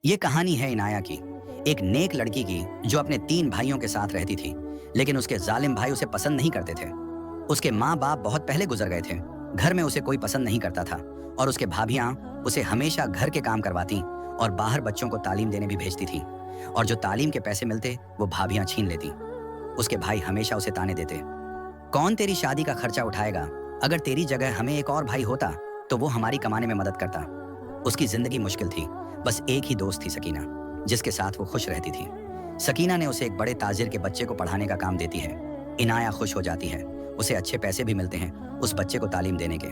ये कहानी है इनाया की, एक नेक लड़की की जो अपने 3 भाइयों के साथ रहती थी, लेकिन उसके जालिम भाई उसे पसंद नहीं करते थे। उसके माँ-बाप बहुत पहले गुजर गए थे। घर में उसे कोई पसंद नहीं करता था और उसके भाभियाँ उसे हमेशा घर के काम करवाती और बाहर बच्चों को तालीम देने भी भेजती थी। और जो तालीम के पैसे मिलते, वो भाभियाँ छीन लेती। उसके भाई हमेशा उसे ताने देते, कौन तेरी शादी का खर्चा उठाएगा? अगर तेरी जगह हमें एक और भाई होता, तो वो हमारी कमाने में मदद करता। उसकी जिंदगी मुश्किल थी। बस एक ही दोस्त थी सकीना, जिसके साथ वो खुश रहती थी। सकीना ने उसे एक बड़े ताजिर के बच्चे को पढ़ाने का काम देती है। इनाया खुश हो जाती है, उसे अच्छे पैसे भी मिलते हैं उस बच्चे को तालीम देने के।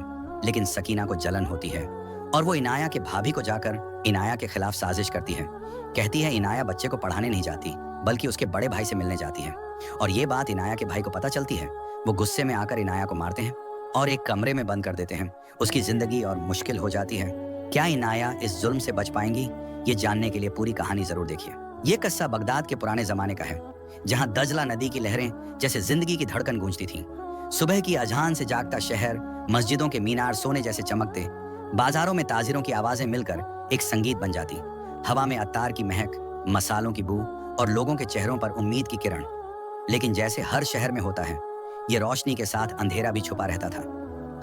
लेकिन सकीना को जलन होती है और वो इनाया के भाभी को जाकर इनाया के खिलाफ साजिश करती है। कहती है इनाया बच्चे को पढ़ाने नहीं जाती, बल्कि उसके बड़े भाई से मिलने जाती है। और ये बात इनाया के भाई को पता चलती है। वो गुस्से में आकर इनाया को मारते हैं और एक कमरे में बंद कर देते हैं। उसकी जिंदगी और मुश्किल हो जाती है। क्या इनाया इस जुल्म से बच पाएंगी? ये जानने के लिए पूरी कहानी जरूर देखिए। ये किस्सा बगदाद के पुराने जमाने का है, जहां दजला नदी की लहरें जैसे जिंदगी की धड़कन गूंजती थी। सुबह की अजान से जागता शहर, मस्जिदों के मीनार सोने जैसे चमकते, बाजारों में ताजिरों की आवाजें मिलकर एक संगीत बन जाती। हवा में अत्तार की महक, मसालों की बू और लोगों के चेहरों पर उम्मीद की किरण। लेकिन जैसे हर शहर में होता है, ये रोशनी के साथ अंधेरा भी छुपा रहता था।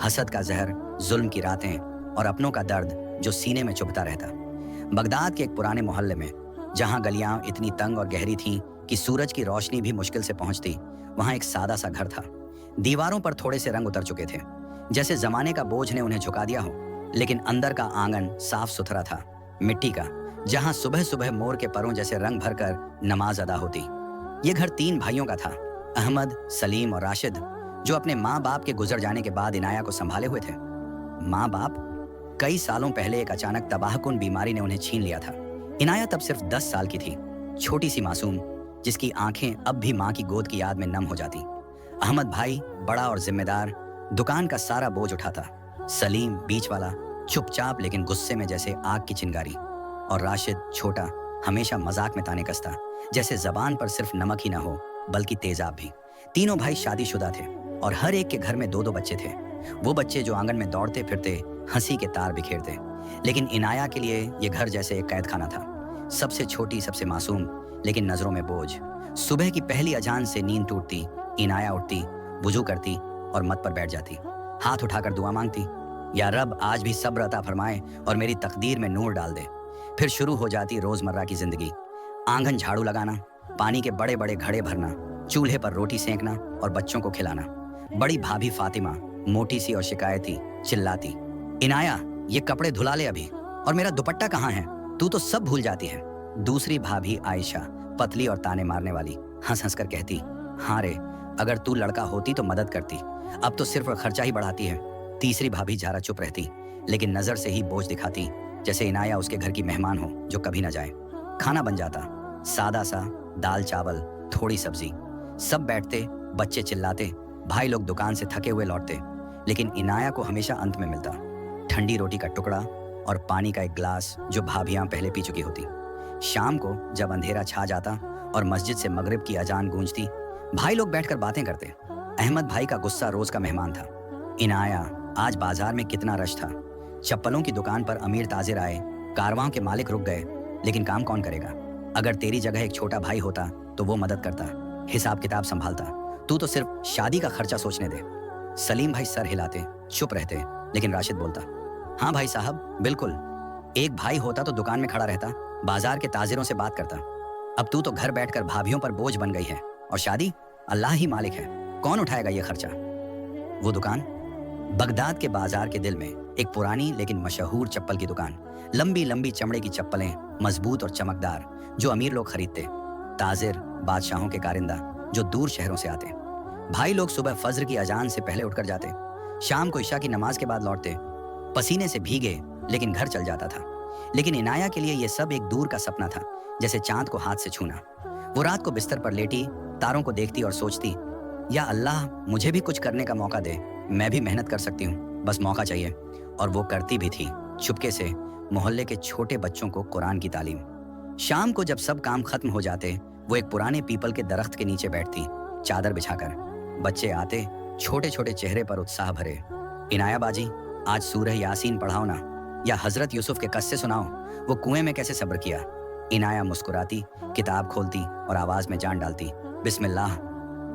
हसद का जहर, जुल्म की रातें और अपनों का दर्द जो सीने में चुभता रहता। बगदाद के एक पुराने मोहल्ले में, जहां गलियां इतनी तंग और गहरी थीं कि सूरज की रोशनी भी मुश्किल से पहुंचती, वहां एक सादा सा घर था। दीवारों पर थोड़े से रंग उतर चुके थे, जैसे जमाने का बोझ ने उन्हें झुका दिया हो। लेकिन अंदर का आंगन साफ सुथरा था, मिट्टी का, जहां सुबह सुबह मोर के परों जैसे रंग भरकर नमाज अदा होती। ये घर 3 भाइयों का था, अहमद, सलीम और राशिद, जो अपने माँ बाप के गुजर जाने के बाद इनाया को संभाले हुए थे। माँ बाप? कई सालों पहले एक अचानक तबाहकुन बीमारी ने उन्हें छीन लिया था। इनाया तब सिर्फ 10 साल की थी, छोटी सी मासूम, जिसकी आंखें अब भी माँ की गोद की याद में नम हो जाती। अहमद भाई बड़ा और जिम्मेदार, दुकान का सारा बोझ उठाता। सलीम बीच वाला, चुपचाप लेकिन गुस्से में जैसे आग की चिंगारी। और राशिद छोटा, हमेशा मजाक में ताने कसता, जैसे जबान पर सिर्फ नमक ही ना हो बल्कि तेजाब भी। तीनों भाई शादीशुदा थे और हर एक के घर में 2-2 बच्चे थे। वो बच्चे जो आंगन में दौड़ते फिरते, हंसी के तार बिखेरते। लेकिन इनाया के लिए ये घर जैसे एक कैद खाना था। सबसे छोटी, सबसे मासूम, लेकिन नजरों में बोझ। सुबह की पहली अजान से नींद टूटती, इनाया उठती, वुजू करती और मत पर बैठ जाती। हाथ उठाकर दुआ मांगती, या रब आज भी सब्र अता फरमाए और मेरी तकदीर में नूर डाल दे। फिर शुरू हो जाती रोजमर्रा की जिंदगी। आंगन झाड़ू लगाना, पानी के बड़े बड़े घड़े भरना, चूल्हे पर रोटी सेंकना और बच्चों को खिलाना। बड़ी भाभी फातिमा, मोटी सी और शिकायती, चिल्लाती, इनाया ये कपड़े धुला ले अभी, और मेरा दुपट्टा कहाँ है? तू तो सब भूल जाती है। दूसरी भाभी आयशा, पतली और ताने मारने वाली, हंस हंस कर कहती, हाँ रे, अगर तू लड़का होती तो मदद करती, अब तो सिर्फ खर्चा ही बढ़ाती है। तीसरी भाभी जरा चुप रहती, लेकिन नजर से ही बोझ दिखाती, जैसे इनाया उसके घर की मेहमान हो जो कभी ना जाए। खाना बन जाता, सादा सा, दाल चावल, थोड़ी सब्जी। सब बैठते, बच्चे चिल्लाते, भाई लोग दुकान से थके हुए लौटते। लेकिन इनाया को हमेशा अंत में मिलता ठंडी रोटी का टुकड़ा और पानी का एक गिलास जो भाभियां पहले पी चुकी होती। शाम को जब अंधेरा छा जाता और मस्जिद से मगरिब की अजान गूंजती, भाई लोग बैठकर बातें करते। अहमद भाई का गुस्सा रोज का मेहमान था। इनाया, आज बाजार में कितना रश था। चप्पलों की दुकान पर अमीर ताजिर आए, कारवां के मालिक रुक गए, लेकिन काम कौन करेगा? अगर तेरी जगह एक छोटा भाई होता तो वो मदद करता, हिसाब किताब संभालता। तू तो सिर्फ शादी का खर्चा सोचने दे। सलीम भाई सर हिलाते, चुप रहते, लेकिन राशिद बोलता, हाँ भाई साहब, बिल्कुल। एक भाई होता तो दुकान में खड़ा रहता, बाजार के ताजिरों से बात करता। अब तू तो घर बैठकर भाभियों पर बोझ बन गई है, और शादी अल्लाह ही मालिक है, कौन उठाएगा ये खर्चा? वो दुकान बगदाद के बाजार के दिल में, एक पुरानी लेकिन मशहूर चप्पल की दुकान। लंबी लंबी चमड़े की चप्पलें, मजबूत और चमकदार, जो अमीर लोग खरीदते। ताजिर, बादशाहों के कारिंदा जो दूर शहरों से आते। भाई लोग सुबह फज्र की अजान से पहले उठकर जाते, शाम को इशा की नमाज के बाद लौटते, पसीने से भीगे, लेकिन घर चल जाता था। लेकिन इनाया के लिए यह सब एक दूर का सपना था, जैसे चांद को हाथ से छूना। वो रात को बिस्तर पर लेटी तारों को देखती और सोचती, या अल्लाह मुझे भी कुछ करने का मौका दे, मैं भी मेहनत कर सकती हूँ, बस मौका चाहिए। और वो करती भी थी, चुपके से मोहल्ले के छोटे बच्चों को कुरान की तालीम। शाम को जब सब काम खत्म हो जाते, वो एक पुराने पीपल के दरख्त के नीचे बैठती, चादर बिछाकर। बच्चे आते, छोटे छोटे चेहरे पर उत्साह भरे, इनाया बाजी आज सूरह यासीन पढ़ाओ ना। या हजरत यूसुफ के कस्से सुनाओ, वो कुएं में कैसे सब्र किया। इनाया मुस्कुराती, किताब खोलती और आवाज में जान डालती, बिस्मिल्लाह,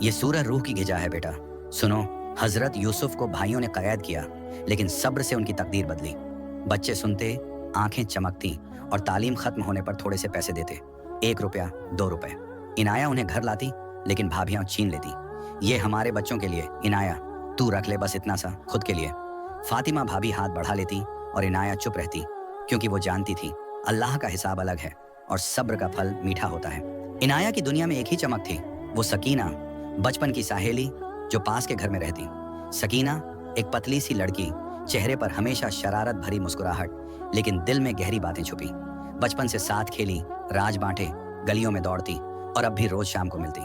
ये सूरह रूह की गिजा है बेटा। सुनो, हजरत यूसुफ को भाइयों ने कैद किया, लेकिन सब्र से उनकी तकदीर बदली। बच्चे सुनते, आंखें चमकती और तालीम खत्म होने पर थोड़े से पैसे देते, 1 रुपया, 2 रुपए। इनाया उन्हें घर लाती, लेकिन भाभियां छीन लेती। ये हमारे बच्चों के लिए, इनाया तू रख ले बस इतना सा खुद के लिए। फातिमा भाभी हाथ बढ़ा लेती और इनाया चुप रहती, क्योंकि वो जानती थी अल्लाह का हिसाब अलग है और सब्र का फल मीठा होता है। इनाया की दुनिया में एक ही चमक थी, वो सकीना, बचपन की सहेली जो पास के घर में रहती। सकीना एक पतली सी लड़की, चेहरे पर हमेशा शरारत भरी मुस्कुराहट, लेकिन दिल में गहरी बातें छुपी। बचपन से साथ खेली, राज बांटे, गलियों में दौड़ती और अब भी रोज शाम को मिलती।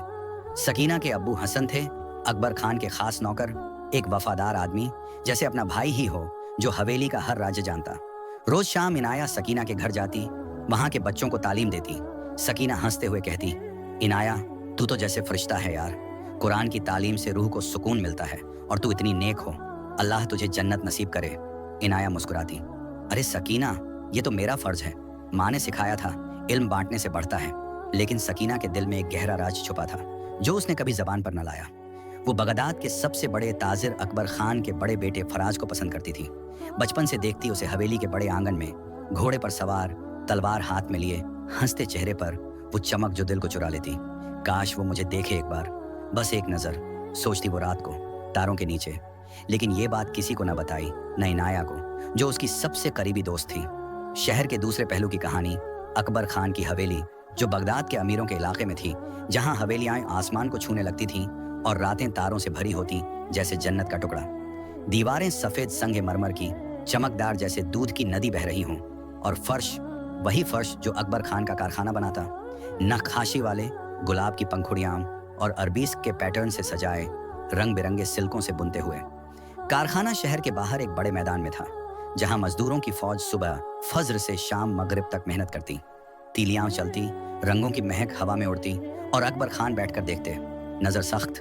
सकीना के अब्बू हसन थे, अकबर खान के खास नौकर, एक वफादार आदमी, जैसे अपना भाई ही हो, जो हवेली का हर राज्य जानता। रोज शाम इनाया सकीना के घर जाती, वहां के बच्चों को तालीम देती। सकीना हंसते हुए कहती, इनाया तू तो जैसे फरिश्ता है यार, कुरान की तालीम से रूह को सुकून मिलता है और तू इतनी नेक हो, अल्लाह तुझे जन्नत नसीब करे। इनाया मुस्कुराती, अरे सकीना, ये तो मेरा फर्ज है, माँ ने सिखाया था इल्म बांटने से बढ़ता है। लेकिन सकीना के दिल में एक गहरा राज छुपा था, जो उसने कभी जबान पर न लाया। वो बगदाद के सबसे बड़े ताजिर अकबर खान के बड़े बेटे फराज को पसंद करती थी। बचपन से देखती उसे हवेली के बड़े आंगन में, घोड़े पर सवार, तलवार हाथ में लिए, हंसते चेहरे पर वो चमक जो दिल को चुरा लेती। काश वो मुझे देखे एक बार, बस एक नजर, सोचती वो रात को तारों के नीचे। लेकिन ये बात किसी को न बताई, न इनाया को, जो उसकी सबसे करीबी दोस्त थी। शहर के दूसरे पहलू की कहानी, अकबर खान की हवेली, जो बगदाद के अमीरों के इलाके में थी, जहां हवेलियां आसमान को छूने लगती थीं और रातें तारों से भरी होती जैसे जन्नत का टुकड़ा। दीवारें सफेद संगे मरमर की, चमकदार जैसे दूध की नदी बह रही हों, और फर्श वही फर्श जो अकबर खान का कारखाना बनाता, नक्काशी वाले गुलाब की पंखुड़ियां और अरबीस्क के पैटर्न से सजाए रंग बिरंगे सिल्कों से बुनते हुए। कारखाना शहर के बाहर एक बड़े मैदान में था, जहां मजदूरों की फौज सुबह फज्र से शाम मगरिब तक मेहनत करती। तीलियां चलती, रंगों की महक हवा में उड़ती और अकबर खान बैठकर देखते, नजर सख्त,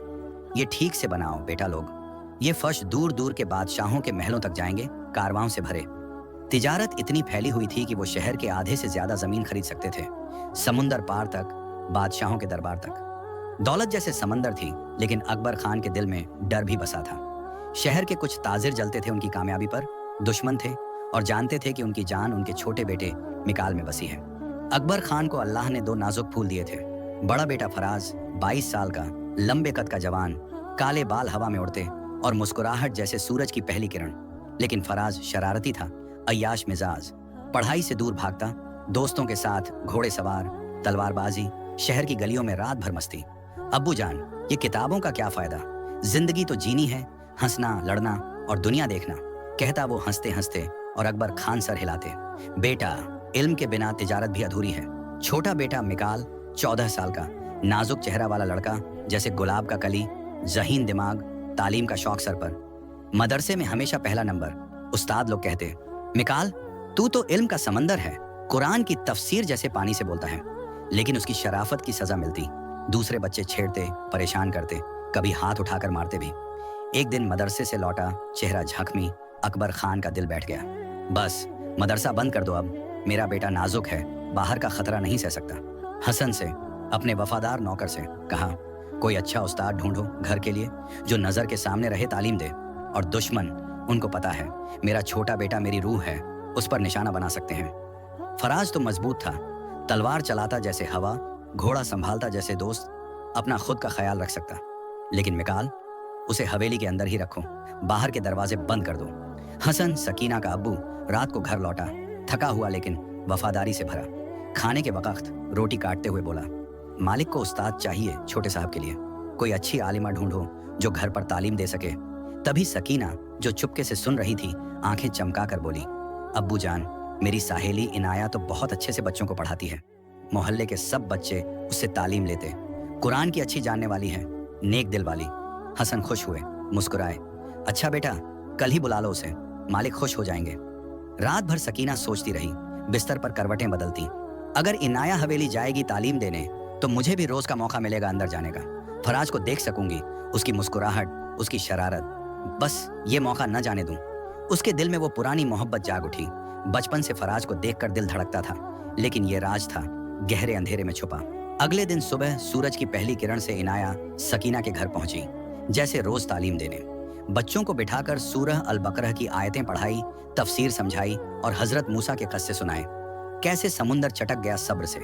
ये ठीक से बनाओ बेटा लोग, ये फर्श दूर दूर के बादशाहों के महलों तक जाएंगे, कारवां से भरे। तिजारत इतनी फैली हुई थी कि वो शहर के आधे से ज्यादा जमीन खरीद सकते थे, समुंदर पार तक, बादशाहों के दरबार तक। दौलत जैसे समंदर थी, लेकिन अकबर खान के दिल में डर भी बसा था। शहर के कुछ ताजिर जलते थे उनकी कामयाबी पर, दुश्मन थे और जानते थे कि उनकी जान उनके छोटे बेटे मिकाल में बसी है। अकबर खान को अल्लाह ने 2 नाजुक फूल दिए थे। बड़ा बेटा फराज 22 साल का, लंबे कद का जवान, काले बाल हवा में उड़ते और मुस्कुराहट जैसे सूरज की पहली किरण। लेकिन फराज शरारती था, अय्याश मिजाज, पढ़ाई से दूर भागता, दोस्तों के साथ घोड़े सवार, तलवारबाजी, शहर की गलियों में रात भर मस्ती। अब्बू जान, ये किताबों का क्या फायदा, जिंदगी तो जीनी है, हंसना, लड़ना और दुनिया देखना, कहता वो हंसते हंसते, और अकबर खान सर हिलाते। बेटा, इल्म के बिना तिजारत भी अधूरी है। छोटा बेटा मिकाल 14 साल का, नाजुक चेहरा वाला लड़का, जैसे गुलाब का कली, ज़हीन दिमाग, तालीम का शौक सर पर, मदरसे में हमेशा पहला नंबर। उस्ताद लोग कहते, मिकाल तू तो इल्म का समंदर है, कुरान की तफसीर जैसे पानी से बोलता है। लेकिन उसकी शराफत की सजा मिलती, दूसरे बच्चे छेड़ते, परेशान करते, कभी हाथ उठाकर मारते भी। एक दिन मदरसे से लौटा, चेहरा झकमी, अकबर खान का दिल बैठ गया। बस मदरसा बंद कर दो अब, मेरा बेटा नाजुक है, बाहर का खतरा नहीं सह सकता। हसन से, अपने वफादार नौकर से, कहा कोई अच्छा उस्ताद ढूंढो घर के लिए, जो नजर के सामने रहे, तालीम दे। और दुश्मन, उनको पता है मेरा छोटा बेटा मेरी रूह है, उस पर निशाना बना सकते हैं। फराज तो मजबूत था, तलवार चलाता जैसे हवा, घोड़ा संभालता जैसे दोस्त, अपना खुद का ख्याल रख सकता। लेकिन मिकाल, उसे हवेली के अंदर ही रखो, बाहर के दरवाजे बंद कर दो। हसन, सकीना का अब्बू, रात को घर लौटा, थका हुआ लेकिन वफादारी से भरा। खाने के वक्त रोटी काटते हुए बोला, मालिक को उस्ताद चाहिए छोटे साहब के लिए, कोई अच्छी आलिमा ढूंढो जो घर पर तालीम दे सके। तभी सकीना, जो चुपके से सुन रही थी, आंखें चमका कर बोली, अब्बू जान, मेरी साहेली इनाया तो बहुत अच्छे से बच्चों को पढ़ाती है, मोहल्ले के सब बच्चे उससे तालीम लेते, कुरान की अच्छी जानने वाली है, नेक दिल वाली। हसन खुश हुए, मुस्कुराए, अच्छा बेटा, कल ही बुला लो उसे, मालिक खुश हो जाएंगे। रात भर सकीना सोचती रही, बिस्तर पर करवटें बदलती। अगर इनाया हवेली जाएगी तालीम देने, तो मुझे भी रोज का मौका मिलेगा अंदर जाने का, फराज को देख सकूंगी, उसकी मुस्कुराहट, उसकी शरारत, बस ये मौका न जाने दूं। उसके दिल में वो पुरानी मोहब्बत जाग उठी, बचपन से फराज को देखकर दिल धड़कता था, लेकिन ये राज था गहरे अंधेरे में छुपा। अगले दिन सुबह सूरज की पहली किरण से इनाया सकीना के घर पहुंची, जैसे रोज तालीम देने। बच्चों को बिठाकर सूरह अल बकरह की आयतें पढ़ाई, तफसीर समझाई और हजरत मूसा के किस्से सुनाए। कैसे समुंदर चटक गया सब्र से।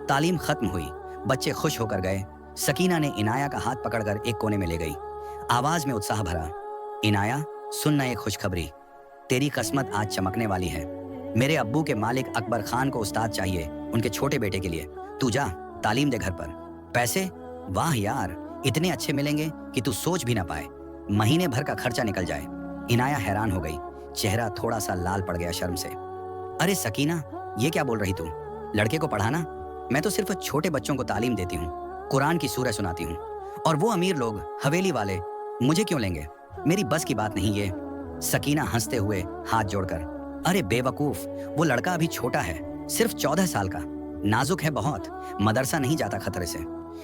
तालीम खत्म हुई, बच्चे खुश होकर गए। सकीना ने इनाया का हाथ पकड़कर एक कोने में ले गई। आवाज में उत्साह भरा, इनाया सुनना एक खुशखबरी, तेरी किस्मत आज चमकने वाली है। मेरे अब्बू के मालिक अकबर खान को उस्ताद चाहिए उनके छोटे बेटे के लिए। तू जा तालीम दे घर पर। पैसे? वाह यार, इतने अच्छे मिलेंगे कि तू सोच भी ना पाए। महीने भर का खर्चा निकल जाए। इनाया हैरान हो गई, चेहरा थोड़ा सा लाल पड़ गया शर्म से। अरे सकीना, ये क्या बोल रही तू? लड़के को पढ़ाना? मैं तो सिर्फ छोटे बच्चों को तालीम देती हूँ, कुरान की सूरह सुनाती हूँ। और वो अमीर लोग, हवेली वाले, मुझे क्यों लेंगे? मेरी बस की बात नहीं ये। सकीना हंसते हुए हाथ जोड़कर, अरे बेवकूफ, वो लड़का अभी छोटा है, सिर्फ 14 साल का, नाजुक है बहुत, मदरसा नहीं जाता खतरे से।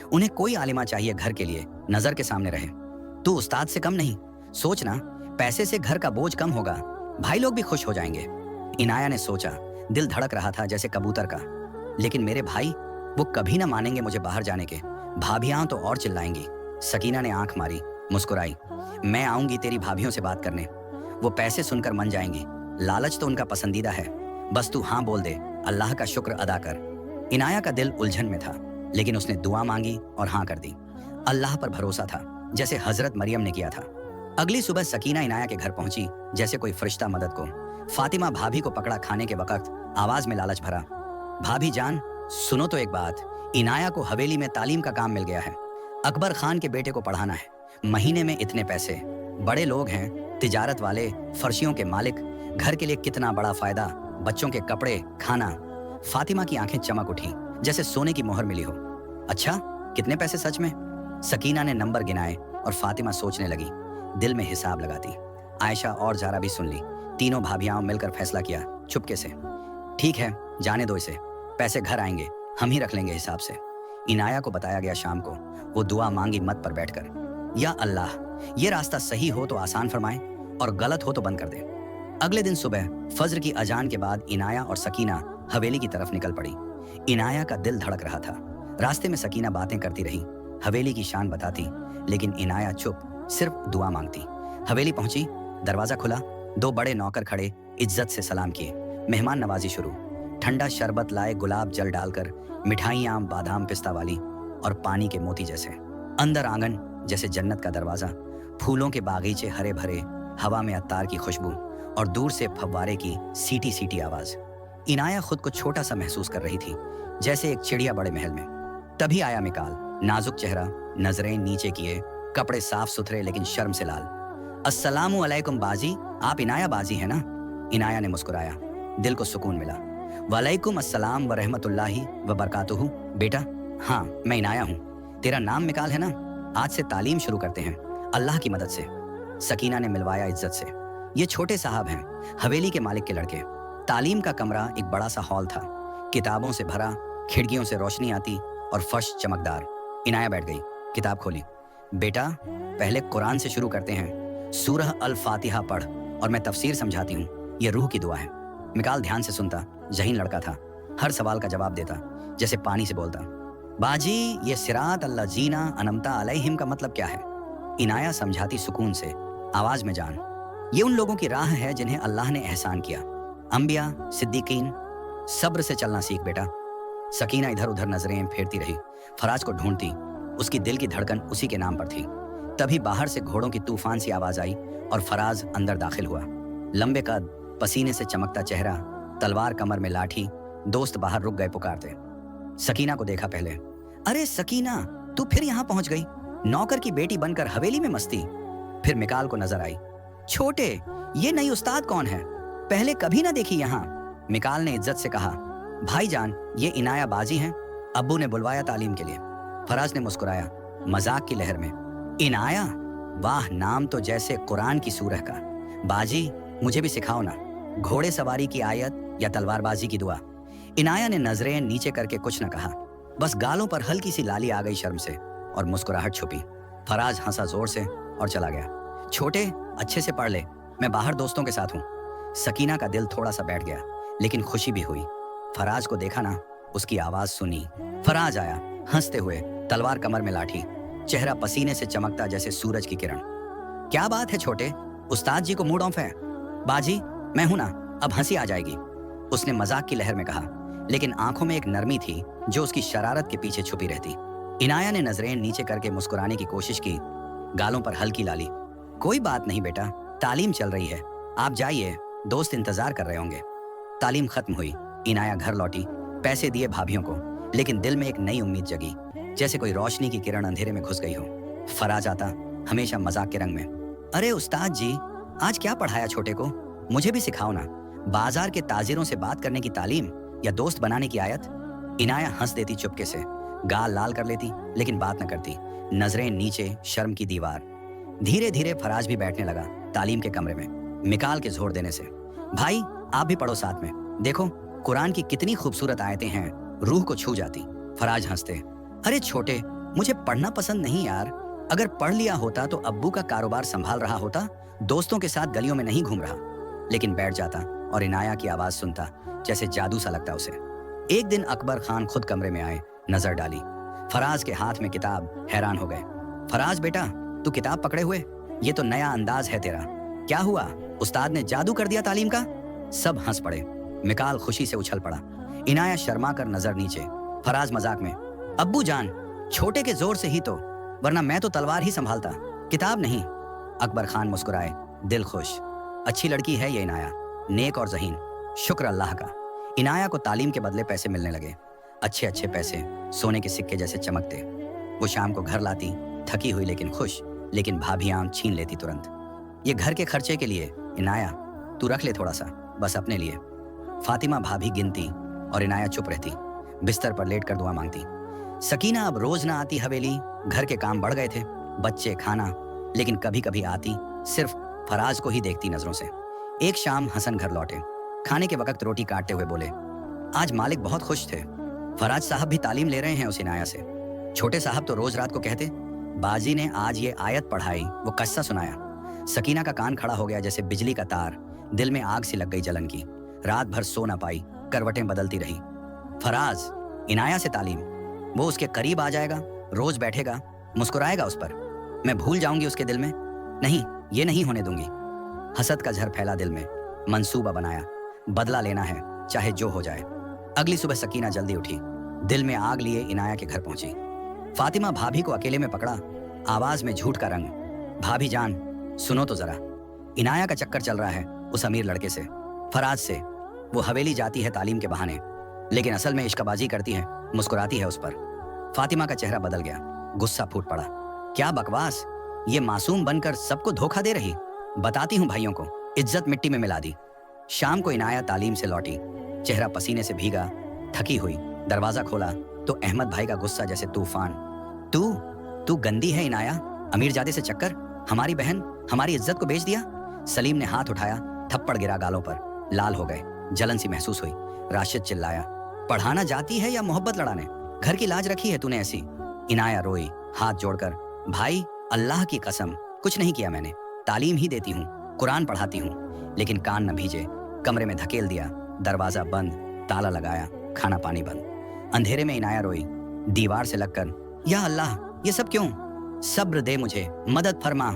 उन्हें कोई आलिमा चाहिए घर के लिए, नजर के सामने रहे। तू उस्ताद से कम नहीं। सोचना, पैसे से घर का बोझ कम होगा, भाई लोग भी खुश हो जाएंगे। इनाया ने सोचा, दिल धड़क रहा था जैसे कबूतर का। लेकिन मेरे भाई, वो कभी ना मानेंगे मुझे बाहर जाने के। भाभियां तो और चिल्लाएंगी। सकीना ने आंख मारी, मुस्कुराई, मैं आऊंगी तेरी भाभियों से बात करने, वो पैसे सुनकर मन जाएंगी। लालच तो उनका पसंदीदा है, बस तू हाँ बोल दे, अल्लाह का शुक्र अदा कर। इनाया का दिल उलझन में था, लेकिन उसने दुआ मांगी और हाँ कर दी। अल्लाह पर भरोसा था, जैसे हजरत मरियम ने किया था। अगली सुबह सकीना इनाया के घर पहुंची जैसे कोई फरिश्ता मदद को। फातिमा भाभी को पकड़ा खाने के वक्त आवाज में लालच भरा, भाभी जान सुनो तो एक बात, इनाया को हवेली में तालीम का काम मिल गया है। अकबर खान के बेटे को पढ़ाना है, महीने में इतने पैसे, बड़े लोग हैं, तिजारत वाले, फर्शियों के मालिक, घर के लिए कितना बड़ा फायदा, बच्चों के कपड़े, खाना। फातिमा की आंखें चमक उठी जैसे सोने की मोहर मिली हो। अच्छा, कितने पैसे सच में? सकीना ने नंबर गिनाए और फातिमा सोचने लगी, दिल में हिसाब लगाती। आयशा और जारा भी सुन ली। तीनों भाभियां मिलकर फैसला किया चुपके से, ठीक है जाने दो इसे, पैसे घर आएंगे, हम ही रख लेंगे हिसाब से। इनाया को बताया गया शाम को, वो दुआ मांगी मत पर बैठकर, या अल्लाह ये रास्ता सही हो तो आसान फरमाए और गलत हो तो बंद कर दे। अगले दिन सुबह फज्र की अजान के बाद इनाया और सकीना हवेली की तरफ निकल पड़ी। इनाया का दिल धड़क रहा था। रास्ते में सकीना बातें करती रही, हवेली की शान बताती, लेकिन इनाया चुप, सिर्फ दुआ मांगती। हवेली पहुंची, दरवाजा खुला, दो बड़े नौकर खड़े, इज्जत से सलाम किए। मेहमान नवाजी शुरू। ठंडा शरबत लाए, गुलाब जल डालकर, मिठाइयाँ बादाम पिस्ता वाली और पानी के मोती जैसे। अंदर आंगन जैसे जन्नत का दरवाजा, फूलों के बागीचे हरे भरे, हवा में अत्तार की खुशबू और दूर से फव्वारे की सीटी सीटी आवाज। इनाया खुद को छोटा सा महसूस कर रही थी, जैसे एक चिड़िया बड़े महल में। तभी आया मिकाल, नाजुक चेहरा, नजरें नीचे किए, कपड़े साफ सुथरे लेकिन शर्म से लाल। अस्सलामु अलैकुम बाजी, आप इनाया बाजी है ना? इनाया ने मुस्कुराया, दिल को सुकून मिला। वालेकुम अस्सलाम व रहमतुल्लाहि व बरकातुहू। बेटा, हाँ मैं इनाया हूँ। तेरा नाम मिकाल है ना? आज से तालीम शुरू करते हैं, अल्लाह की मदद से। सकीना ने मिलवाया इज्जत से। ये छोटे साहब हैं, हवेली के मालिक के लड़के। तालीम का कमरा एक बड़ा सा हॉल था, किताबों से भरा, खिड़कियों से रोशनी आती और फर्श चमकदार। इनाया बैठ गई, किताब खोली। बेटा, पहले कुरान से शुरू करते हैं, सूरह अल फातिहा पढ़ और मैं तफसीर समझाती हूँ, ये रूह की दुआ है। मिकाल ध्यान से सुनता, जहीन लड़का था, हर सवाल का जवाब देता, जैसे पानी से बोलता। बाजी, ये सिरात अल्लाह जीना अनमता अलैहिम का मतलब क्या है? इनाया समझाती सुकून से, आवाज में जान, ये उन लोगों की राह है जिन्हें अल्लाह ने एहसान किया, अंबिया, सिद्दीकीन। सब्र से चलना सीख बेटा। सकीना इधर उधर नजरें फेरती रही, फराज को ढूंढती, उसकी दिल की धड़कन उसी के नाम पर थी। तभी बाहर से घोड़ों की तूफान सी आवाज आई और फराज अंदर दाखिल हुआ। लंबे कद, पसीने से चमकता चेहरा, तलवार कमर में लाठी। दोस्त बाहर रुक गए पुकारते। सकीना को देखा पहले, अरे सकीना, तू फिर यहाँ पहुंच गई? नौकर की बेटी बनकर हवेली में मस्ती। फिर मिकाल को नजर आई, छोटे, ये नई उस्ताद कौन है? पहले कभी ना देखी यहाँ। मिकाल ने इज्जत से कहा, भाईजान ये इनाया बाजी हैं, अब्बू ने बुलवाया तालीम के लिए। फराज ने मुस्कुराया, मजाक की लहर में, इनाया, वाह नाम तो जैसे कुरान की सूरह का। बाजी, मुझे भी सिखाओ ना, घोड़े सवारी की आयत या तलवारबाजी की दुआ। इनाया ने नजरें नीचे करके कुछ न कहा, बस गालों पर हल्की सी लाली आ गई शर्म से और मुस्कुराहट छुपी। फराज हंसा जोर से और चला गया। छोटे, अच्छे से पढ़ ले, मैं बाहर दोस्तों के साथ हूँ। सकीना का दिल थोड़ा सा बैठ गया, लेकिन खुशी भी हुई। फराज को देखा ना, उसकी आवाज सुनी। फराज आया हंसते हुए, तलवार कमर में लाठी, चेहरा पसीने से चमकता जैसे सूरज की किरण। क्या बात है छोटे, उस्ताद जी को मूड ऑफ है? बाजी मैं हूं ना, अब हंसी आ जाएगी, उसने मजाक की लहर में कहा, लेकिन आंखों में एक नरमी थी जो उसकी शरारत के पीछे छुपी रहती। इनाया ने नजरें नीचे करके मुस्कुराने की कोशिश की, गालों पर हल्की लाली। कोई बात नहीं बेटा, तालीम चल रही है, आप जाइए, दोस्त इंतजार कर रहे होंगे। तालीम खत्म हुई, इनाया घर लौटी, पैसे दिए भाभियों को, लेकिन दिल में एक नई उम्मीद जगी, जैसे कोई रोशनी की किरण अंधेरे में घुस गई हो। फराज आता, हमेशा मजाक के रंग में, अरे उस्ताद जी, आज क्या पढ़ाया छोटे को, मुझे भी सिखाओ ना। बाजार के ताजिरों से बात करने की तालीम या दोस्त बनाने की आयत? इनाया हंस देती चुपके से, गाल लाल कर लेती, लेकिन बात न करती, नजरें नीचे, शर्म की दीवार। धीरे धीरे फराज भी बैठने लगा तालीम के कमरे में, मिकाल के जोर देने से। भाई आप भी पढ़ो साथ में, देखो कुरान की कितनी खूबसूरत आयतें हैं, रूह को छू जाती। फराज हंसते, अरे छोटे, मुझे पढ़ना पसंद नहीं यार, अगर पढ़ लिया होता तो अब्बू का कारोबार संभाल रहा होता, दोस्तों के साथ गलियों में नहीं घूम रहा। लेकिन बैठ जाता और इनाया की आवाज सुनता, जैसे जादू सा लगता उसे। एक दिन अकबर खान खुद कमरे में आए, नजर डाली फराज के हाथ में किताब, हैरान हो गए। फराज बेटा, तू किताब पकड़े हुए, ये तो नया अंदाज है तेरा, क्या हुआ, उस्ताद ने जादू कर दिया तालीम का? सब हंस पड़े, मिकाल खुशी से उछल पड़ा, इनाया शर्मा कर नजर नीचे, फराज मजाक में, अब्बू जान, छोटे के जोर से ही तो, वरना मैं तो तलवार ही संभालता, किताब नहीं। अकबर खान मुस्कुराए, दिल खुश, अच्छी लड़की है ये इनाया, नेक और ज़हीन, शुक्र अल्लाह का। इनाया को तालीम के बदले पैसे मिलने लगे, अच्छे अच्छे पैसे, सोने के सिक्के जैसे चमकते। वो शाम को घर लाती, थकी हुई लेकिन खुश, लेकिन भाभी आम छीन लेती तुरंत। ये घर के खर्चे के लिए, इनाया तू रख ले थोड़ा सा, बस अपने लिए। फातिमा भाभी गिनती और इनाया चुप रहती, बिस्तर पर लेट कर दुआ मांगती। सकीना अब रोज ना आती हवेली, घर के काम बढ़ गए थे, बच्चे, खाना, लेकिन कभी कभी आती, सिर्फ फराज को ही देखती नजरों से। एक शाम हसन घर लौटे, खाने के वक्त रोटी काटते हुए बोले, आज मालिक बहुत खुश थे, फराज साहब भी तालीम ले रहे हैं उस इनाया से। छोटे साहब तो रोज रात को कहते, बाजी ने आज ये आयत पढ़ाई, वो कस्सा सुनाया। सकीना का कान खड़ा हो गया जैसे बिजली का तार, दिल में आग सी लग गई जलन की, रात भर सो ना पाई, करवटें बदलती रही। फराज, इनाया से तालीम, वो उसके करीब आ जाएगा, रोज बैठेगा, मुस्कुराएगा उस पर, मैं भूल जाऊंगी उसके दिल में, नहीं ये नहीं होने दूंगी। हसद का झर फैला दिल में, मंसूबा बनाया, बदला लेना है चाहे जो हो जाए। अगली सुबह सकीना जल्दी उठी, दिल में आग लिए इनाया के घर पहुंची। फातिमा भाभी को अकेले में पकड़ा, आवाज में झूठ का रंग, भाभी जान सुनो तो जरा, इनाया का चक्कर चल रहा है उस अमीर लड़के से, फराज से। वो हवेली जाती है तालीम के बहाने, लेकिन असल में इश्कबाजी करती है, मुस्कुराती है उस पर। फातिमा का चेहरा बदल गया, गुस्सा फूट पड़ा, क्या बकवास, ये मासूम बनकर सबको धोखा दे रही, बताती हूँ भाइयों को, इज्जत मिट्टी में मिला दी। शाम को इनाया तालीम से लौटी, चेहरा पसीने से भीगा, थकी हुई, दरवाजा खोला तो अहमद भाई का गुस्सा जैसे तूफान, तू तू गंदी है इनाया, अमीरजादे से चक्कर, हमारी बहन, हमारी इज्जत को बेच दिया। सलीम ने हाथ उठाया, थप्पड़ गिरा गालों पर, लाल हो गए, जलन सी महसूस हुई। राशिद चिल्लाया, पढ़ाना जाती है या मोहब्बत लड़ाने, घर की लाज रखी है तूने ऐसी। इनाया रोई, हाथ जोड़कर, भाई अल्लाह की कसम कुछ नहीं किया मैंने, तालीम ही देती हूँ, कुरान पढ़ाती हूँ। लेकिन कान न भीजे, कमरे में धकेल दिया, दरवाजा बंद, ताला लगाया, खाना पानी बंद। अंधेरे में इनाया रोई, दीवार से लगकर, या अल्लाह ये सब क्यों, सब्र दे मुझे, मदद फरमा।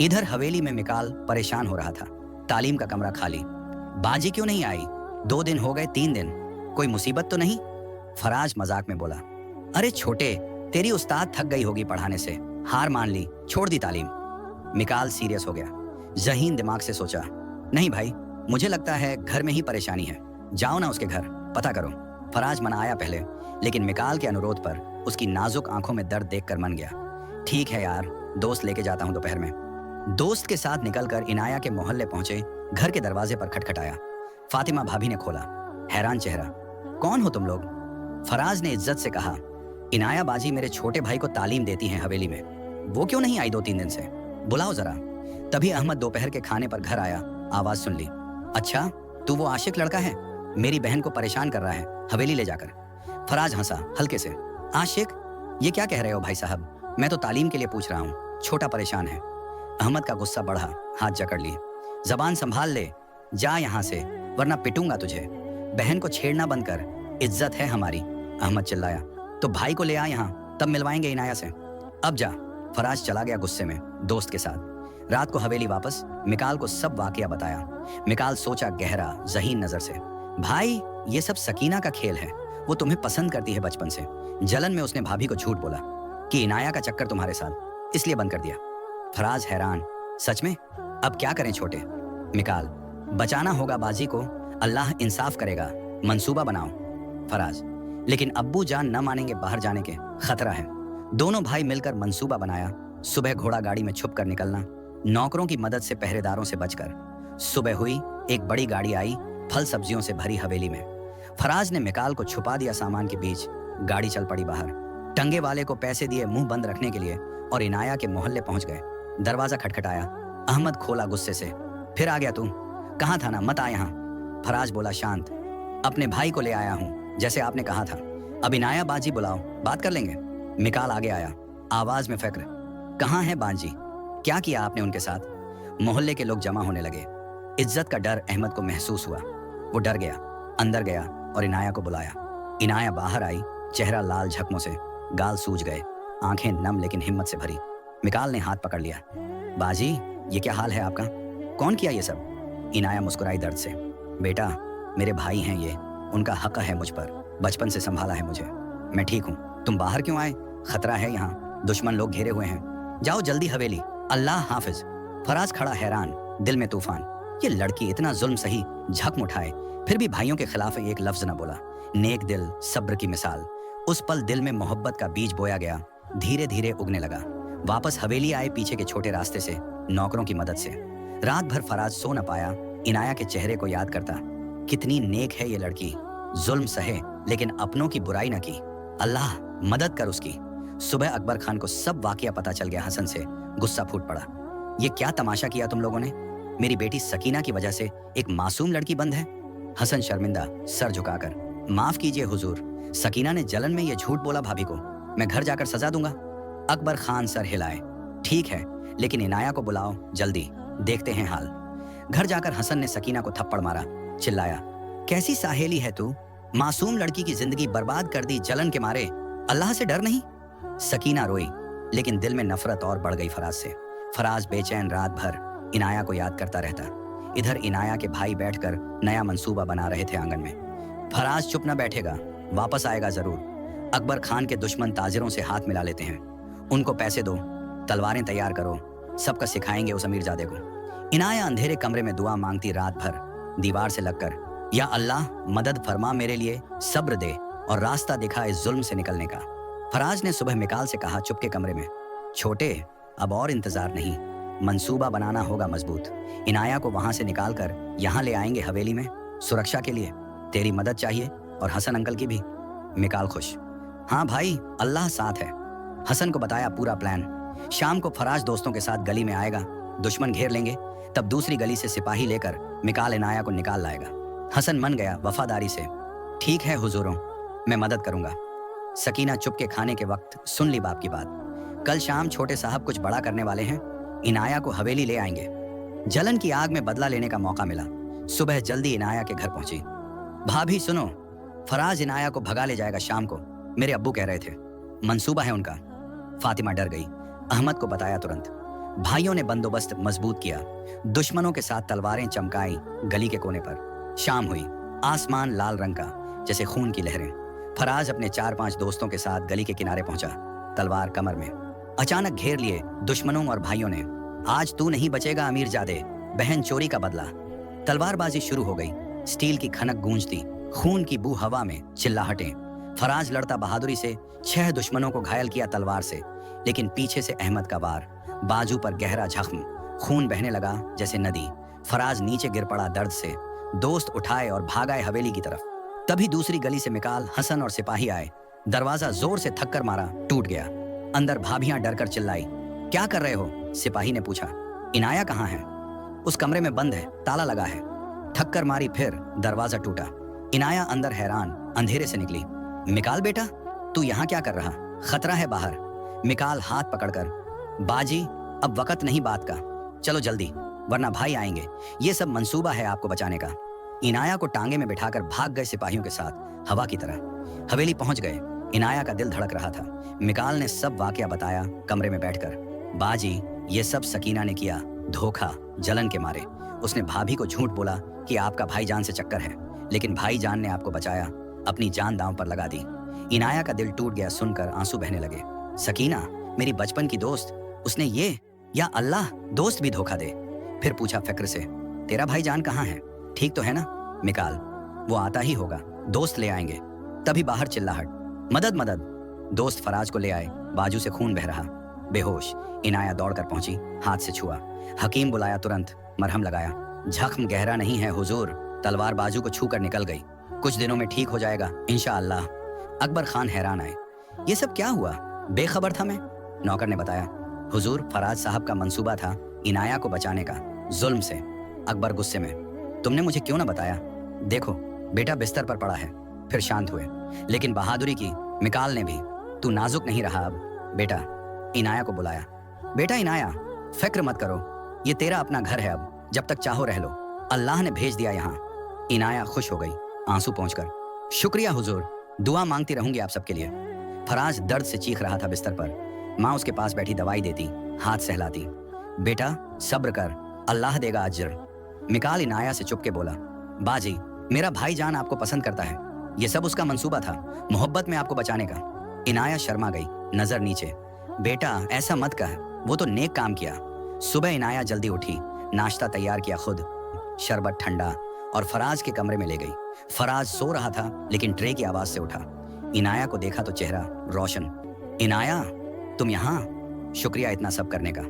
इधर हवेली में मिकाल परेशान हो रहा था, तालीम का कमरा खाली, बाजी क्यों नहीं आई, 2 दिन हो गए, 3 दिन, कोई मुसीबत तो नहीं? फराज मजाक में बोला, अरे छोटे, तेरी उस्ताद थक गई होगी पढ़ाने से, हार मान ली, छोड़ दी तालीम। मिकाल सीरियस हो गया, ज़हीन दिमाग से सोचा, नहीं भाई, मुझे लगता है घर में ही परेशानी है, जाओ ना उसके घर, पता करो। फराज मनाया पहले, लेकिन मिकाल के अनुरोध पर उसकी नाजुक आंखों में दर्द देखकर मन गया। ठीक है यार, दोस्त लेके जाता हूँ दोपहर में। दोस्त के साथ निकलकर इनाया के मोहल्ले पहुंचे, घर के दरवाजे पर खटखटाया। फातिमा भाभी ने खोला, हैरान चेहरा, कौन हो तुम लोग? फराज ने इज्जत से कहा, इनाया बाजी मेरे छोटे भाई को तालीम देती हैं हवेली में, वो क्यों नहीं आई 2-3 दिन से, बुलाओ जरा। तभी अहमद दोपहर के खाने पर घर आया, आवाज सुन ली, अच्छा तू वो आशिक लड़का है, मेरी बहन को परेशान कर रहा है हवेली ले जाकर। फराज हंसा हल्के से, आशिक, ये क्या कह रहे हो भाई साहब, मैं तो तालीम के लिए पूछ रहा हूँ, छोटा परेशान है। अहमद का गुस्सा बढ़ा, हाथ जकड़ लिए, जबान संभाल ले, जा यहाँ से वरना पिटूंगा तुझे। बहन को छेड़ना बंद कर, इज्जत है हमारी। अहमद चिल्लाया। तो भाई को ले आ यहाँ, तब मिलवाएंगे इनाया से। अब जा। फराज चला गया गुस्से में दोस्त के साथ। रात को हवेली वापस मिकाल को सब वाकया बताया। मिकाल सोचा गहरा ज़हीन नजर से, भाई ये सब सकीना का खेल है, वो तुम्हें पसंद करती है बचपन से। जलन में उसने भाभी को झूठ बोला कि इनाया का चक्कर तुम्हारे साथ, इसलिए बंद कर दिया। फराज हैरान, सच में? अब क्या करें छोटे? मिकाल, बचाना होगा बाजी को, अल्लाह इंसाफ करेगा, मंसूबा बनाओ। फराज, लेकिन अब्बू जान न मानेंगे बाहर जाने के, खतरा है। दोनों भाई मिलकर मंसूबा बनाया। सुबह घोड़ा गाड़ी में छुप कर निकलना, नौकरों की मदद से पहरेदारों से बचकर। सुबह हुई, एक बड़ी गाड़ी आई फल सब्जियों से भरी हवेली में। फराज ने मिकाल को छुपा दिया सामान के बीच। गाड़ी चल पड़ी बाहर। टंगे वाले को पैसे दिए मुंह बंद रखने के लिए और इनाया के मोहल्ले पहुंच गए। दरवाजा खटखटाया। अहमद खोला गुस्से से, फिर आ गया तू? कहाँ था ना, मत आ यहाँ। फराज बोला शांत, अपने भाई को ले आया हूँ जैसे आपने कहा था। अब इनाया बाजी बुलाओ, बात कर लेंगे। मिकाल आगे आया, आवाज में फक्र, कहाँ है बाजी? क्या किया आपने उनके साथ? मोहल्ले के लोग जमा होने लगे। इज्जत का डर अहमद को महसूस हुआ। वो डर गया, अंदर गया और इनाया को बुलाया। इनाया बाहर आई, चेहरा लाल झकमों से, गाल सूज गए, आंखें नम लेकिन हिम्मत से भरी। मिकाल ने हाथ पकड़ लिया। बाजी, ये क्या हाल है आपका? कौन किया ये सब? इनाया मुस्कुराई दर्द से, बेटा मेरे भाई हैं ये, उनका हक है मुझ पर, बचपन से संभाला है मुझे। मैं ठीक हूँ, तुम बाहर क्यों आए? खतरा है यहाँ, दुश्मन लोग घेरे हुए हैं। जाओ जल्दी हवेली, अल्लाह हाफिज। फराज खड़ा हैरान, दिल में तूफान। ये लड़की इतना जुल्म सही, झक उठाए, फिर भी भाइयों के खिलाफ एक लफ्ज न बोला। नेक दिल, सब्र की मिसाल। उस पल दिल में मोहब्बत का बीज बोया गया, धीरे धीरे उगने लगा। वापस हवेली आए पीछे के छोटे रास्ते से, नौकरों की मदद से। रात भर फराज सो न पाया, इनाया के चेहरे को याद करता। कितनी नेक है ये लड़की, जुल्म सहे लेकिन अपनों की बुराई न की। अल्लाह मदद कर उसकी। सुबह अकबर खान को सब वाकया पता चल गया। हसन से गुस्सा फूट पड़ा, ये क्या तमाशा किया तुम लोगों ने? मेरी बेटी सकीना की वजह से एक मासूम लड़की बंद है। हसन शर्मिंदा, सर झुकाकर, माफ कीजिए हुजूर, सकीना ने जलन में ये झूठ बोला भाभी को, मैं घर जाकर सजा दूंगा। अकबर खान सर हिलाए, ठीक है, लेकिन इनाया को बुलाओ जल्दी, देखते हैं हाल। घर जाकर हसन ने सकीना को थप्पड़ मारा, चिल्लाया, कैसी साहेली है तू? मासूम लड़की की जिंदगी बर्बाद कर दी जलन के मारे, अल्लाह से डर नहीं? सकीना रोई, लेकिन दिल में नफरत और बढ़ गई फराज से। फराज बेचैन रात भर इनाया को याद करता रहता। इधर इनाया के भाई बैठकर नया मंसूबा बना रहे थे आंगन में। फराज चुप न बैठेगा, वापस आएगा जरूर। अकबर खान के दुश्मन ताजिरों से हाथ मिला लेते हैं, उनको पैसे दो, तलवारें तैयार करो, सबका सिखाएंगे उस अमीरजादे को। इनाया अंधेरे कमरे में दुआ मांगती रात भर, दीवार से लगकर, या अल्लाह मदद फरमा मेरे लिए, सब्र दे और रास्ता दिखा इस जुल्म से निकलने का। फराज ने सुबह मिकाल से कहा चुपके कमरे में, छोटे अब और इंतजार नहीं, मंसूबा बनाना होगा मजबूत। इनाया को वहां से निकालकर यहाँ ले आएंगे हवेली में, सुरक्षा के लिए। तेरी मदद चाहिए और हसन अंकल की भी। मिकाल खुश, हाँ भाई अल्लाह साथ है। हसन को बताया पूरा प्लान। शाम को फराज दोस्तों के साथ गली में आएगा, दुश्मन घेर लेंगे, तब दूसरी गली से सिपाही लेकर मिकाल इनाया को निकाल लाएगा। हसन मन गया वफादारी से, ठीक है हुजूरों, मैं मदद करूंगा। सकीना चुपके खाने के वक्त सुन ली बाप की बात। कल शाम छोटे साहब कुछ बड़ा करने वाले हैं, इनाया को हवेली ले आएंगे। जलन की आग में बदला लेने का मौका मिला। सुबह जल्दी इनाया के घर पहुंची। भाभी सुनो, फराज इनाया को भगा ले जाएगा शाम को, मेरे अब्बू कह रहे थे, मंसूबा है उनका। फातिमा डर गई, अहमद को बताया तुरंत। भाइयों ने बंदोबस्त मजबूत किया, दुश्मनों के साथ तलवारें चमकाई गली के कोने पर। शाम हुई, आसमान लाल रंग का जैसे खून की लहरें। फराज अपने 4-5 दोस्तों के साथ गली के किनारे पहुंचा, तलवार कमर में। अचानक घेर लिए दुश्मनों और भाइयों ने। आज तू नहीं बचेगा अमीरजादे, बहन चोरी का बदला। तलवारबाजी शुरू हो गई, स्टील की खनक गूंजती, खून की बू हवा में, चिल्लाहटें। फराज लड़ता बहादुरी से, 6 दुश्मनों को घायल किया तलवार से, लेकिन पीछे से अहमद का वार, बाजू पर गहरा जख्म, खून बहने लगा जैसे नदी। फराज नीचे गिर पड़ा दर्द से, दोस्त उठाए और भागाए हवेली की तरफ। तभी दूसरी गली से मिकाल, हसन और सिपाही आए। दरवाजा जोर से थक्कर मारा, टूट गया। अंदर भाभियां डरकर चिल्लाई, क्या कर रहे हो? सिपाही ने पूछा। इनाया कहाँ है? उस कमरे में बंद है, ताला लगा है। ठक्कर मारी, फिर दरवाजा टूटा। इनाया अंदर हैरान, अंधेरे से निकली। मिकाल बेटा, तू यहाँ क्या कर रहा? खतरा है बाहर। मिकाल हाथ पकड़कर, बाजी अब वक्त नहीं बात का, चलो जल्दी वरना भाई आएंगे, ये सब मंसूबा है आपको बचाने का। इनाया को टांगे में बिठाकर भाग गए सिपाहियों के साथ हवा की तरह। हवेली पहुंच गए। इनाया का दिल धड़क रहा था। मिकाल ने सब वाकया बताया कमरे में बैठकर। बाजी, ये सब सकीना ने किया, धोखा, जलन के मारे। उसने भाभी को झूठ बोला कि आपका भाईजान से चक्कर है, लेकिन भाईजान ने आपको बचाया, अपनी जान दांव पर लगा दी। इनाया का दिल टूट गया, सुनकर आंसू बहने लगे। सकीना, मेरी बचपन की दोस्त, उसने ये, या अल्लाह, दोस्त भी धोखा दे। फिर पूछा फिक्र से, तेरा भाईजान कहाँ है, ठीक तो है ना? मिकाल, वो आता ही होगा, दोस्त ले आएंगे। तभी बाहर चिल्लाहट, मदद मदद। दोस्त फराज को ले आए, बाजू से खून बह रहा, बेहोश। इनाया दौड़कर पहुंची, हाथ से छुआ। हकीम बुलाया, तुरंत मरहम लगाया। जख्म गहरा नहीं है हुजूर, तलवार बाजू को छूकर निकल गई, कुछ दिनों में ठीक हो जाएगा इंशाअल्लाह। अकबर खान हैरान आए, ये सब क्या हुआ? बेखबर था मैं। नौकर ने बताया, हुजूर, फराज साहब का मंसूबा था इनाया को बचाने का, जुल्म से। अकबर गुस्से में, तुमने मुझे क्यों ना बताया? देखो, बेटा बिस्तर पर पड़ा है। फिर शांत हुए। लेकिन बहादुरी की मिकाल ने भी, तू नाजुक नहीं रहा अब। बेटा, इनाया को बुलाया। बेटा इनाया, फिक्र मत करो, ये तेरा अपना घर है, अब जब तक चाहो रह लो, अल्लाह ने भेज दिया यहाँ। इनाया खुश हो गई, आंसू पोंछकर, शुक्रिया हुजूर, दुआ मांगती रहूंगी आप सबके लिए। फराज दर्द से चीख रहा था बिस्तर पर। माँ उसके पास बैठी दवाई देती, हाथ सहलाती। बेटा सब्र कर, अल्लाह देगा अज्र। मिकाल इनाया से चुपके बोला, बाजी, मेरा भाईजान आपको पसंद करता है, ये सब उसका मंसूबा था, मोहब्बत में आपको बचाने का। इनाया शर्मा गई, नजर नीचे। बेटा ऐसा मत कह, वो तो नेक काम किया। सुबह इनाया जल्दी उठी, नाश्ता तैयार किया खुद, शरबत ठंडा, और फराज के कमरे में ले गई। फराज सो रहा था, लेकिन ट्रे की आवाज से उठा। इनाया को देखा तो चेहरा रोशन। इनाया, तुम यहाँ? शुक्रिया इतना सब करने का।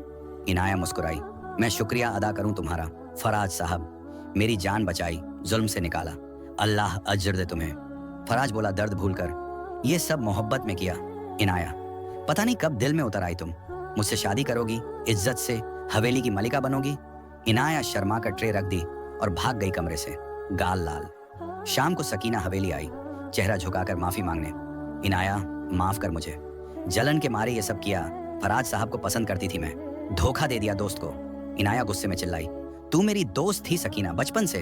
इनाया मुस्कुराई, मैं शुक्रिया अदा करूं तुम्हारा फराज साहब, मेरी जान बचाई, जुल्म से निकाला, अल्लाह अज्र दे तुम्हें। फराज बोला दर्द भूलकर, ये सब मोहब्बत में किया। इनाया, पता नहीं कब दिल में उतर आई तुम, मुझसे शादी करोगी, इज्जत से हवेली की मलिका बनोगी। इनाया शर्मा कर ट्रे रख दी और भाग गई कमरे से, गाल लाल। शाम को सकीना हवेली आई, चेहरा झुकाकर माफी मांगने। इनाया, माफ कर मुझे, जलन के मारे ये सब किया, फराज साहब को पसंद करती थी मैं, धोखा दे दिया दोस्त को। इनाया गुस्से में चिल्लाई, तू मेरी दोस्त थी सकीना, बचपन से,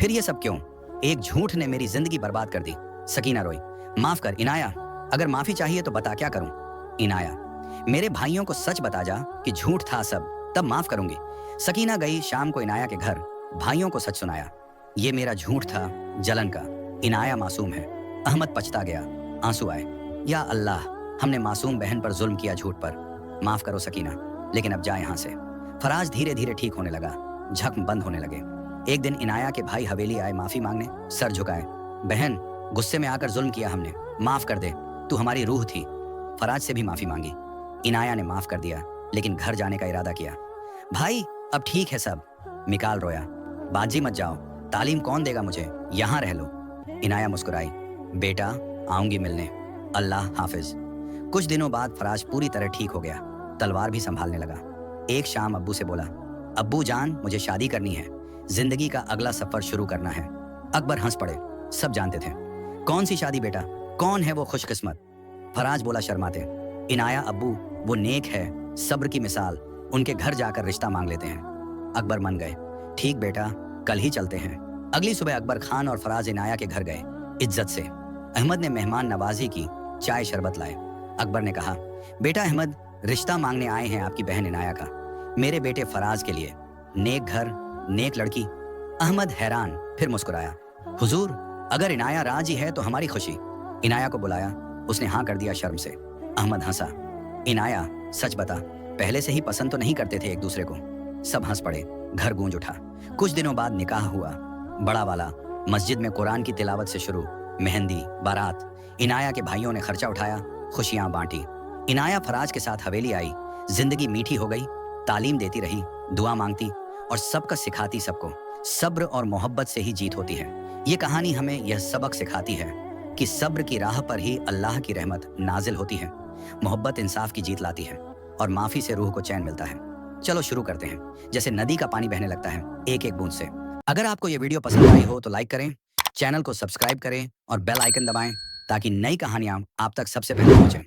फिर ये सब क्यों? एक झूठ ने मेरी जिंदगी बर्बाद कर दी। सकीना रोई, माफ कर इनाया, अगर माफी चाहिए तो बता क्या करूं? इनाया, मेरे भाइयों को सच बता जा कि झूठ था सब, तब माफ करूंगी। सकीना गई शाम को इनाया के घर, भाइयों को सच सुनाया, ये मेरा झूठ था जलन का, इनाया मासूम है। अहमद पछता गया, आंसू आए, या अल्लाह, हमने मासूम बहन पर जुल्म किया, झूठ पर, माफ करो सकीना, लेकिन अब जा यहाँ से। फराज धीरे धीरे ठीक होने लगा, जख्म बंद होने लगे। एक दिन इनाया के भाई हवेली आए माफी मांगने, सर झुकाए, बहन गुस्से में आकर जुल्म किया हमने, माफ कर दे, तू हमारी रूह थी। फराज से भी माफी मांगी, इनाया ने माफ कर दिया, लेकिन घर जाने का इरादा किया। भाई अब ठीक है सब। मिकाल रोया, बाजी मत जाओ, तालीम कौन देगा मुझे, यहाँ रह लो। इनाया मुस्कुराई, बेटा आऊंगी मिलने, अल्लाह हाफिज। कुछ दिनों बाद फराज पूरी तरह ठीक हो गया, तलवार भी संभालने लगा। एक शाम अब्बू से बोला, अब्बू जान, मुझे शादी करनी है, जिंदगी का अगला सफर शुरू करना है। अकबर हंस पड़े, सब जानते थे। कौन सी शादी बेटा, कौन है वो खुशकिस्मत? फराज बोला शर्माते, इनाया अब्बू, वो नेक है, सब्र की मिसाल, उनके घर जाकर रिश्ता मांग लेते हैं। अकबर मान गए, ठीक बेटा, कल ही चलते हैं। अगली सुबह अकबर खान और फराज इनाया के घर गए, इज्जत से। अहमद ने मेहमान नवाजी की, चाय शरबत लाए। अकबर ने कहा, बेटा अहमद, रिश्ता मांगने आए हैं आपकी बहन इनाया का, मेरे बेटे फराज के लिए, नेक घर, नेक लड़की। अहमद हैरान, फिर मुस्कुराया, हुजूर, अगर इनाया राजी है तो हमारी खुशी। इनाया को बुलाया, उसने हाँ कर दिया शर्म से। अहमद हंसा, इनाया सच बता, पहले से ही पसंद तो नहीं करते थे एक दूसरे को? सब हंस पड़े, घर गूंज उठा। कुछ दिनों बाद निकाह हुआ, बड़ा वाला, मस्जिद में कुरान की तिलावत से शुरू, मेहंदी, बारात। इनाया के भाइयों ने खर्चा उठाया, खुशियां बांटी। इनाया फराज के साथ हवेली आई, जिंदगी मीठी हो गई, तालीम देती रही, दुआ मांगती और सबका सिखाती सबको, सब्र और मोहब्बत से ही जीत होती है। ये कहानी हमें यह सबक सिखाती है कि सब्र की राह पर ही अल्लाह की रहमत नाजिल होती है, मोहब्बत इंसाफ की जीत लाती है और माफी से रूह को चैन मिलता है। चलो शुरू करते हैं, जैसे नदी का पानी बहने लगता है एक एक बूंद से। अगर आपको ये वीडियो पसंद आई हो तो लाइक करें, चैनल को सब्सक्राइब करें और बेल आइकन दबाएं ताकि नई कहानियां आप तक सबसे पहले पहुंचें।